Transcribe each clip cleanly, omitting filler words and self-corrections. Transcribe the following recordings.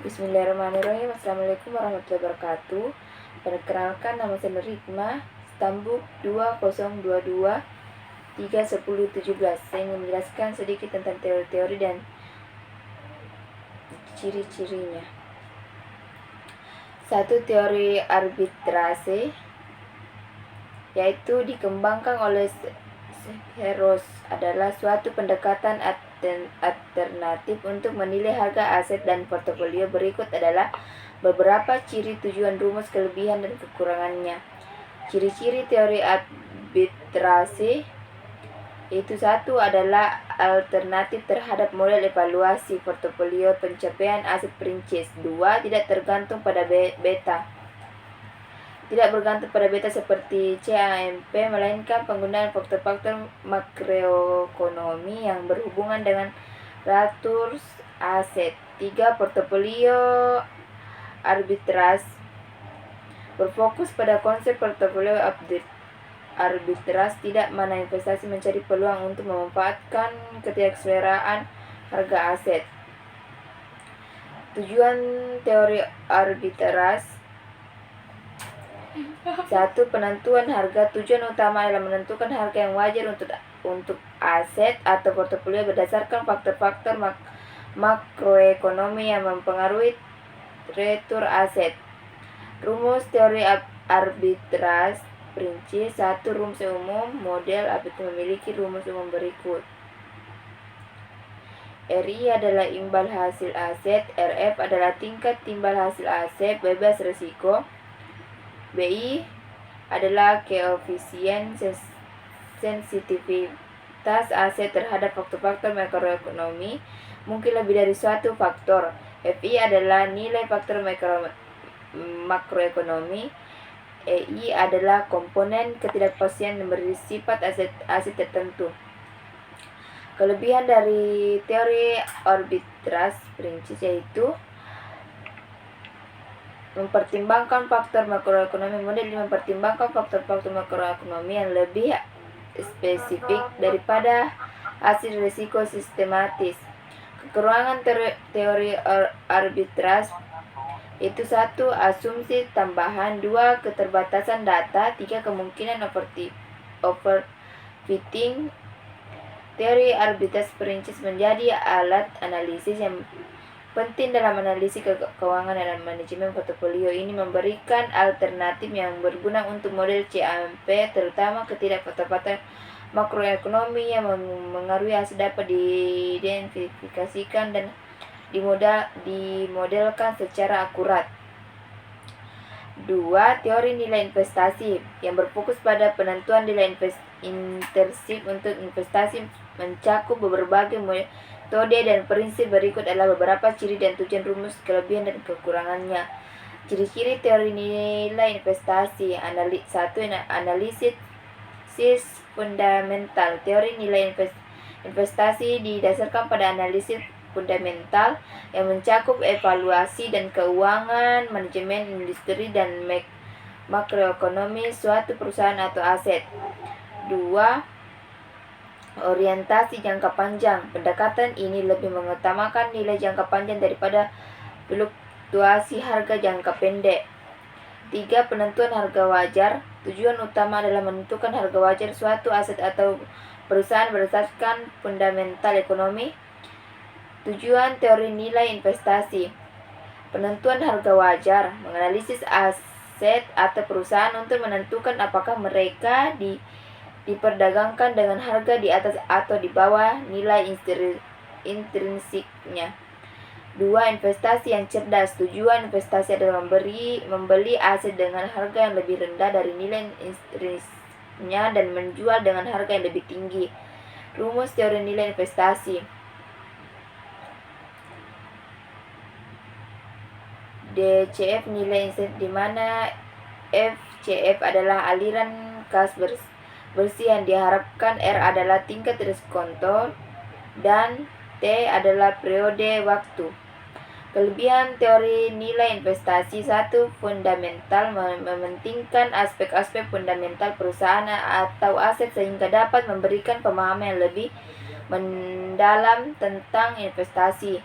Bismillahirrahmanirrahim. Assalamualaikum warahmatullahi wabarakatuh. Perkenalkan, nama saya Ritma, Stambuk 2022 31017. Saya ingin menjelaskan sedikit tentang teori-teori dan ciri-cirinya. Satu, teori arbitrase, yaitu dikembangkan oleh Heros, adalah suatu pendekatan alternatif untuk menilai harga aset dan portofolio. Berikut adalah beberapa ciri, tujuan, rumus, kelebihan, dan kekurangannya. Ciri-ciri teori arbitrase yaitu: satu, adalah alternatif terhadap model evaluasi portofolio pencapaian aset perincis. Dua, tidak tergantung pada beta. Tidak bergantung pada beta seperti CAMP, melainkan penggunaan faktor-faktor makroekonomi yang berhubungan dengan raturs aset. 3. Portofolio arbitrase berfokus pada konsep portofolio arbitrase, tidak mana investasi mencari peluang untuk memanfaatkan ketidakseleraaan harga aset. Tujuan teori arbitrase: 1. Penentuan harga. Tujuan utama adalah menentukan harga yang wajar untuk aset atau portofolio berdasarkan faktor-faktor makroekonomi yang mempengaruhi retur aset. Rumus teori arbitrase perinci. 1. Rumus umum. Model arbitrase memiliki rumus umum berikut. RI adalah imbal hasil aset, RF adalah tingkat timbal hasil aset bebas risiko, BI adalah koefisien sensitivitas aset terhadap faktor-faktor makroekonomi, mungkin lebih dari suatu faktor. FI adalah nilai faktor makroekonomi. EI adalah komponen ketidakpastian yang bersifat aset tertentu. Kelebihan dari teori arbitrase perinci yaitu mempertimbangkan faktor makroekonomi. Model ini mempertimbangkan faktor-faktor makroekonomi yang lebih spesifik daripada hasil risiko sistematis. Kekurangan teori arbitrase itu: 1. Asumsi tambahan. 2. Keterbatasan data. 3. Kemungkinan overfitting. Teori arbitrase perinci menjadi alat analisis yang penting dalam analisis keuangan dan manajemen portofolio. Ini memberikan alternatif yang berguna untuk model CAMP, terutama ketika faktor-faktor makroekonomi yang mengaruhi hasil dapat diidentifikasikan dan dimodelkan secara akurat. 2. Teori nilai investasi yang berfokus pada penentuan nilai intrinsi untuk investasi, mencakup berbagai metode dan prinsip. Berikut adalah beberapa ciri dan tujuan, rumus, kelebihan, dan kekurangannya. Ciri-ciri teori nilai investasi. 1. Analisis fundamental. Teori nilai investasi didasarkan pada analisis fundamental yang mencakup evaluasi dan keuangan, manajemen industri, dan makroekonomi suatu perusahaan atau aset. 2. Orientasi jangka panjang. Pendekatan ini lebih mengutamakan nilai jangka panjang daripada fluktuasi harga jangka pendek. 3. Penentuan harga wajar. Tujuan utama adalah menentukan harga wajar suatu aset atau perusahaan berdasarkan fundamental ekonomi. Tujuan teori nilai investasi: penentuan harga wajar, menganalisis aset atau perusahaan untuk menentukan apakah mereka diperdagangkan dengan harga di atas atau di bawah nilai intrinsiknya. 2. Investasi yang cerdas. Tujuan investasi adalah membeli aset dengan harga yang lebih rendah dari nilai intrinsiknya dan menjual dengan harga yang lebih tinggi. Rumus teori nilai investasi: DCF nilai insentif, di mana FCF adalah aliran kas bersih yang diharapkan, R adalah tingkat diskonto, dan T adalah periode waktu. Kelebihan teori nilai investasi: 1. Fundamental, mementingkan aspek-aspek fundamental perusahaan atau aset sehingga dapat memberikan pemahaman yang lebih mendalam tentang investasi.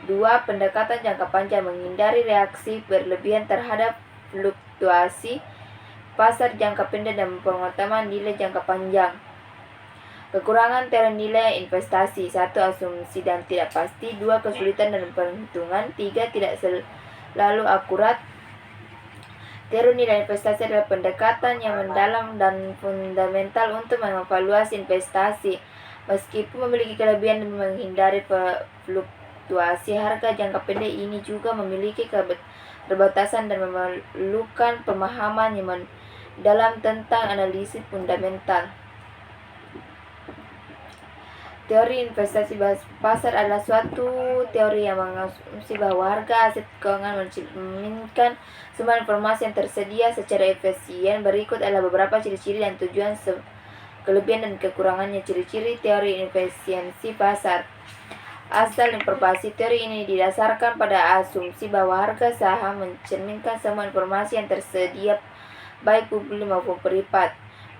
2. Pendekatan jangka panjang menghindari reaksi berlebihan terhadap fluktuasi pasar jangka pendek dan pengutamaan nilai jangka panjang. Kekurangan teori nilai investasi. 1. Asumsi dan tidak pasti. 2. Kesulitan dalam perhitungan. 3. Tidak selalu akurat. Teori nilai investasi adalah pendekatan yang mendalam dan fundamental untuk mengevaluasi investasi. Meskipun memiliki kelebihan dan menghindari fluktuasi harga jangka pendek, ini juga memiliki keterbatasan dan memerlukan pemahaman yang mendalam tentang analisis fundamental. Teori investasi pasar adalah suatu teori yang mengasumsi bahwa harga aset keuangan mencerminkan semua informasi yang tersedia secara efisien. Berikut adalah beberapa ciri-ciri dan tujuan kelebihan dan kekurangannya. Ciri-ciri teori efisiensi pasar. Asal informasi. Teori ini didasarkan pada asumsi bahwa harga saham mencerminkan semua informasi yang tersedia baik publik maupun privat.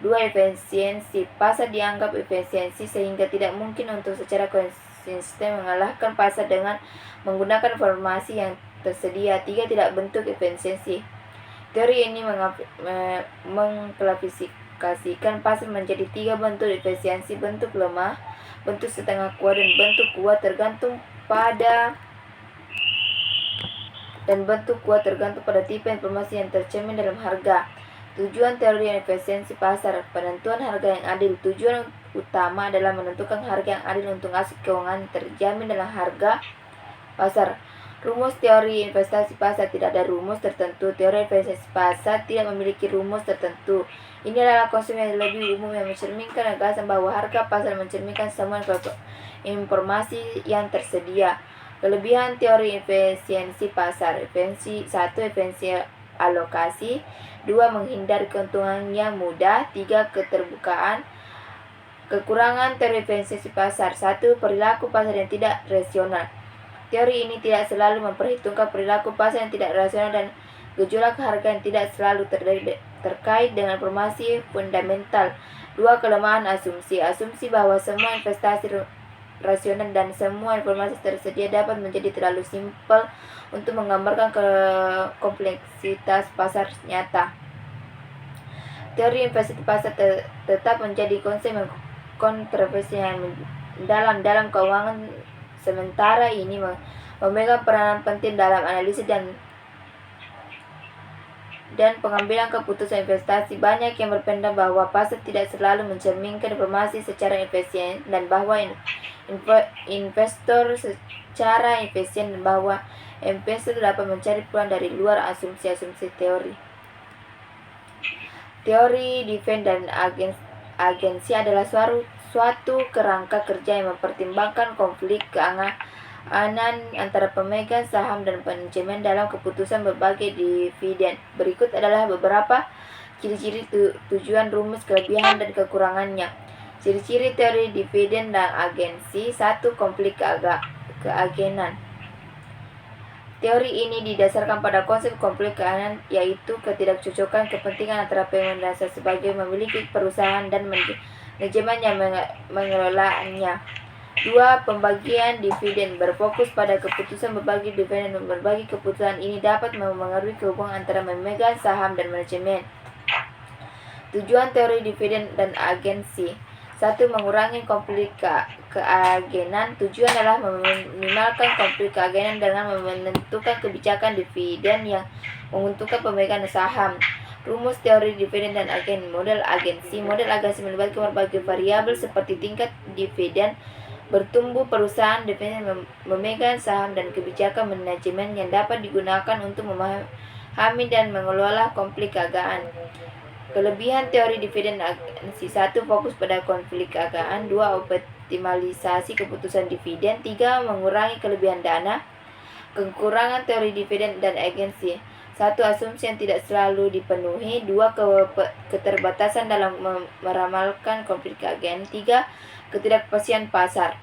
2. Efisiensi pasar dianggap efisiensi sehingga tidak mungkin untuk secara konsisten mengalahkan pasar dengan menggunakan informasi yang tersedia. 3. Tidak bentuk efisiensi. Teori ini mengklasifikasikan pasar menjadi 3 bentuk efisiensi: bentuk lemah, bentuk setengah kuat, dan bentuk kuat tergantung pada tipe informasi yang tercermin dalam harga. Tujuan teori efisiensi pasar. Penentuan harga yang adil. Tujuan utama adalah menentukan harga yang adil untuk aset keuangan terjamin dalam harga pasar. Rumus teori investasi pasar. Tidak ada rumus tertentu. Teori efisiensi pasar tidak memiliki rumus tertentu. Ini adalah konsep yang lebih umum yang mencerminkan gagasan bahwa harga pasar mencerminkan semua informasi yang tersedia. Kelebihan teori efisiensi pasar. 1. Efisiensi alokasi. 2. Menghindari keuntungan yang mudah. 3. Keterbukaan. Kekurangan teori efisiensi pasar. 1. Perilaku pasar yang tidak rasional. Teori ini tidak selalu memperhitungkan perilaku pasar yang tidak rasional dan gejolak harga yang tidak selalu terkait dengan informasi fundamental. 2. Kelemahan asumsi. Asumsi bahwa semua investasi rasional dan semua informasi tersedia dapat menjadi terlalu simpel untuk menggambarkan kompleksitas pasar nyata. Teori investasi pasar tetap menjadi konsep yang kontroversial dalam keuangan, sementara ini memegang peranan penting dalam analisis dan pengambilan keputusan investasi. Banyak yang berpendapat bahwa pasar tidak selalu mencerminkan informasi secara efisien dan bahwa investor secara efisien dan bahwa investor dapat mencari peluang dari luar asumsi-asumsi teori. Teori defense dan agensi adalah suatu kerangka kerja yang mempertimbangkan konflik keamanan antara pemegang saham dan manajemen dalam keputusan berbagai dividen. Berikut adalah beberapa ciri-ciri tujuan, rumus, kelebihan, dan kekurangannya. Ciri-ciri teori dividen dan agensi. 1. Konflik keagenan. Teori ini didasarkan pada konsep konflik keagenan, yaitu ketidakcocokan kepentingan antara pemegang dasar sebagai memiliki perusahaan dan manajemen yang mengelolanya. 2. Pembagian dividen. Berfokus pada keputusan berbagi dividen dan berbagi keputusan ini dapat memengaruhi hubungan antara memegang saham dan manajemen. Tujuan teori dividen dan agensi. 1. Mengurangi konflik keagenan. Tujuan adalah meminimalkan konflik keagenan dengan menentukan kebijakan dividen yang menguntungkan pemegang saham. Rumus teori dividen dan model agensi. Model agensi melibatkan berbagai variabel seperti tingkat dividen, bertumbuh perusahaan, dividen memegang saham, dan kebijakan manajemen yang dapat digunakan untuk memahami dan mengelola konflik keagenan. Kelebihan teori dividen agensi. 1. Fokus pada konflik keagenan. 2. Optimalisasi keputusan dividen. 3. Mengurangi kelebihan dana. Kekurangan teori dividen dan agensi. 1. Asumsi yang tidak selalu dipenuhi. 2. Keterbatasan dalam meramalkan konflik keagenan. 3. Ketidakpastian pasar.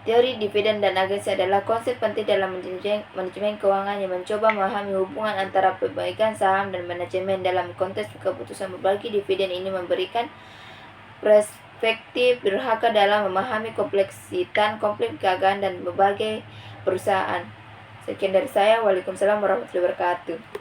Teori dividen dan agensi adalah konsep penting dalam manajemen keuangan yang mencoba memahami hubungan antara pemegang saham dan manajemen. Dalam konteks keputusan berbagi dividen ini memberikan perspektif berharga dalam memahami kompleksitas konflik keagenan dan berbagai perusahaan. Sekian dari saya. Waalaikumsalam warahmatullahi wabarakatuh.